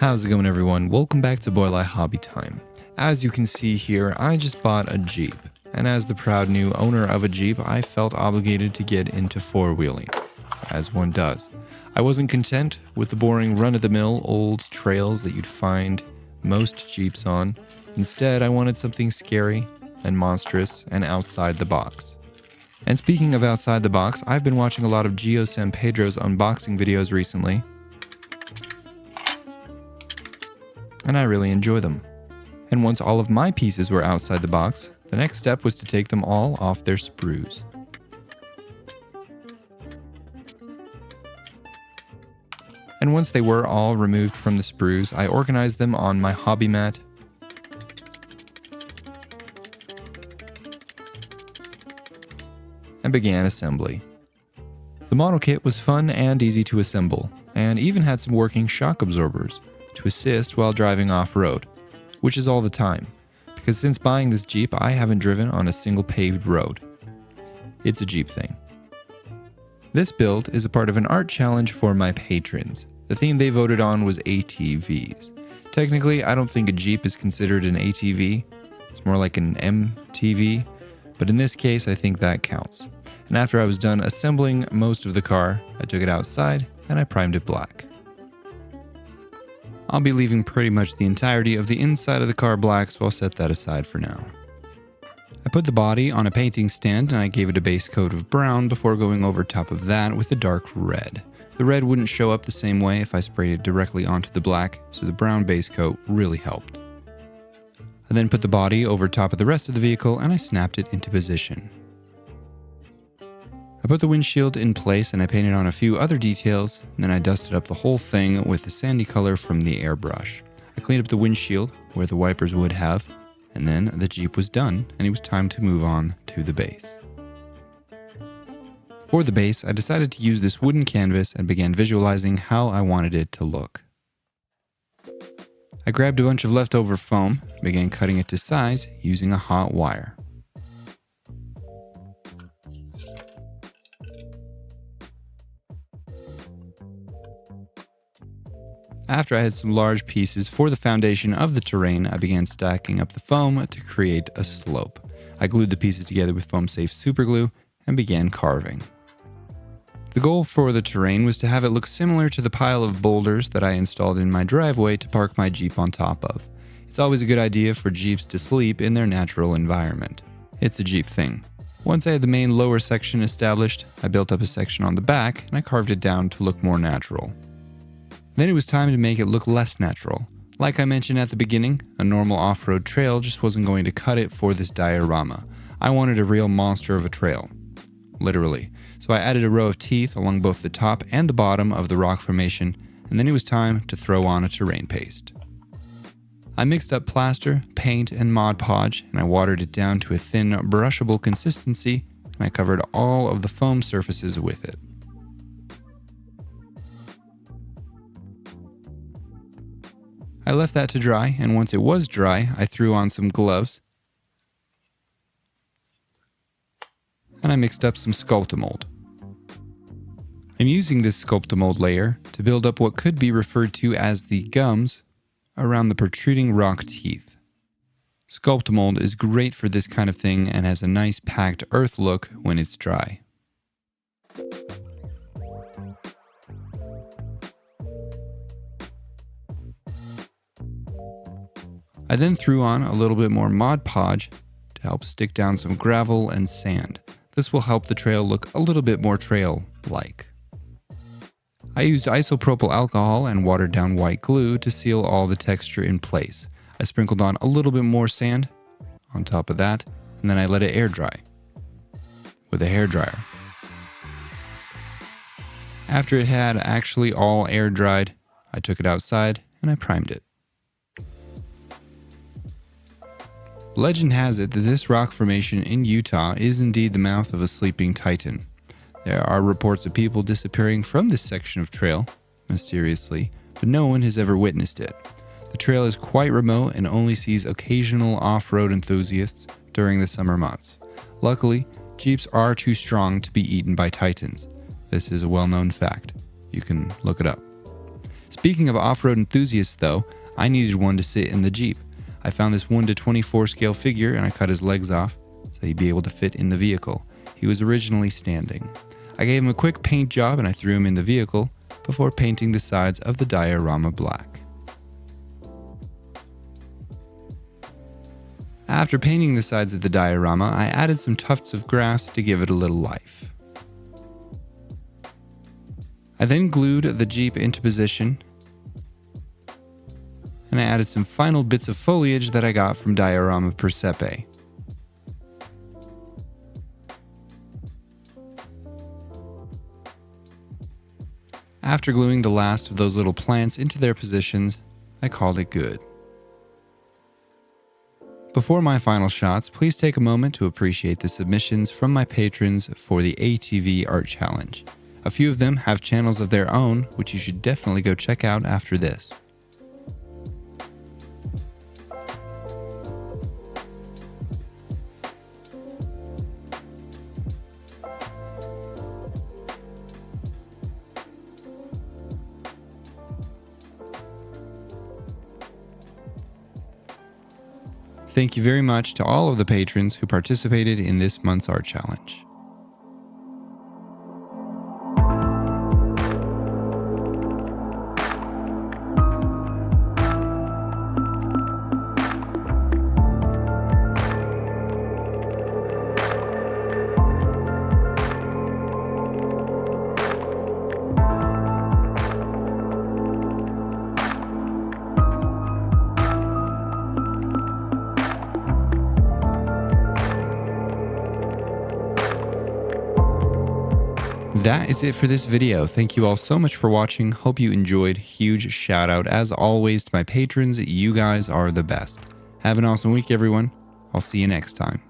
How's it going, everyone? Welcome back to Boylai Hobby Time. As you can see here, I just bought a Jeep, and as the proud new owner of a Jeep, I felt obligated to get into four-wheeling, as one does. I wasn't content with the boring run-of-the-mill old trails that you'd find most Jeeps on. Instead, I wanted something scary and monstrous and outside the box. And speaking of outside the box, I've been watching a lot of Gio San Pedro's unboxing videos recently, and I really enjoy them. And once all of my pieces were outside the box, the next step was to take them all off their sprues. And once they were all removed from the sprues, I organized them on my hobby mat and began assembly. The model kit was fun and easy to assemble, and even had some working shock absorbers to assist while driving off-road, which is all the time, because since buying this Jeep, I haven't driven on a single paved road. It's a Jeep thing. This build is a part of an art challenge for my patrons. The theme they voted on was ATVs. Technically, I don't think a Jeep is considered an ATV. It's more like an MTV, but in this case, I think that counts. And after I was done assembling most of the car, I took it outside and I primed it black. I'll be leaving pretty much the entirety of the inside of the car black, so I'll set that aside for now. I put the body on a painting stand and I gave it a base coat of brown before going over top of that with a dark red. The red wouldn't show up the same way if I sprayed it directly onto the black, so the brown base coat really helped. I then put the body over top of the rest of the vehicle and I snapped it into position. I put the windshield in place and I painted on a few other details, and then I dusted up the whole thing with the sandy color from the airbrush. I cleaned up the windshield where the wipers would have, and then the Jeep was done and it was time to move on to the base. For the base, I decided to use this wooden canvas and began visualizing how I wanted it to look. I grabbed a bunch of leftover foam and began cutting it to size using a hot wire. After I had some large pieces for the foundation of the terrain, I began stacking up the foam to create a slope. I glued the pieces together with foam-safe superglue and began carving. The goal for the terrain was to have it look similar to the pile of boulders that I installed in my driveway to park my Jeep on top of. It's always a good idea for Jeeps to sleep in their natural environment. It's a Jeep thing. Once I had the main lower section established, I built up a section on the back and I carved it down to look more natural. Then it was time to make it look less natural. Like I mentioned at the beginning, a normal off-road trail just wasn't going to cut it for this diorama. I wanted a real monster of a trail. Literally. So I added a row of teeth along both the top and the bottom of the rock formation, and then it was time to throw on a terrain paste. I mixed up plaster, paint, and Mod Podge, and I watered it down to a thin, brushable consistency, and I covered all of the foam surfaces with it. I left that to dry, and once it was dry, I threw on some gloves, and I mixed up some Sculptamold. I'm using this Sculptamold layer to build up what could be referred to as the gums around the protruding rock teeth. Sculptamold is great for this kind of thing and has a nice packed earth look when it's dry. I then threw on a little bit more Mod Podge to help stick down some gravel and sand. This will help the trail look a little bit more trail-like. I used isopropyl alcohol and watered down white glue to seal all the texture in place. I sprinkled on a little bit more sand on top of that, and then I let it air dry with a hairdryer. After it had actually all air dried, I took it outside and I primed it. Legend has it that this rock formation in Utah is indeed the mouth of a sleeping titan. There are reports of people disappearing from this section of trail, mysteriously, but no one has ever witnessed it. The trail is quite remote and only sees occasional off-road enthusiasts during the summer months. Luckily, Jeeps are too strong to be eaten by titans. This is a well-known fact. You can look it up. Speaking of off-road enthusiasts though, I needed one to sit in the Jeep. I found this 1:24 scale figure and I cut his legs off so he'd be able to fit in the vehicle. He was originally standing. I gave him a quick paint job and I threw him in the vehicle before painting the sides of the diorama black. After painting the sides of the diorama, I added some tufts of grass to give it a little life. I then glued the Jeep into position and I added some final bits of foliage that I got from Diorama Persepe. After gluing the last of those little plants into their positions, I called it good. Before my final shots, please take a moment to appreciate the submissions from my patrons for the ATV Art Challenge. A few of them have channels of their own, which you should definitely go check out after this. Thank you very much to all of the patrons who participated in this month's art challenge. That is it for this video. Thank you all so much for watching. Hope you enjoyed. Huge shout out as always to my patrons. You guys are the best. Have an awesome week, everyone. I'll see you next time.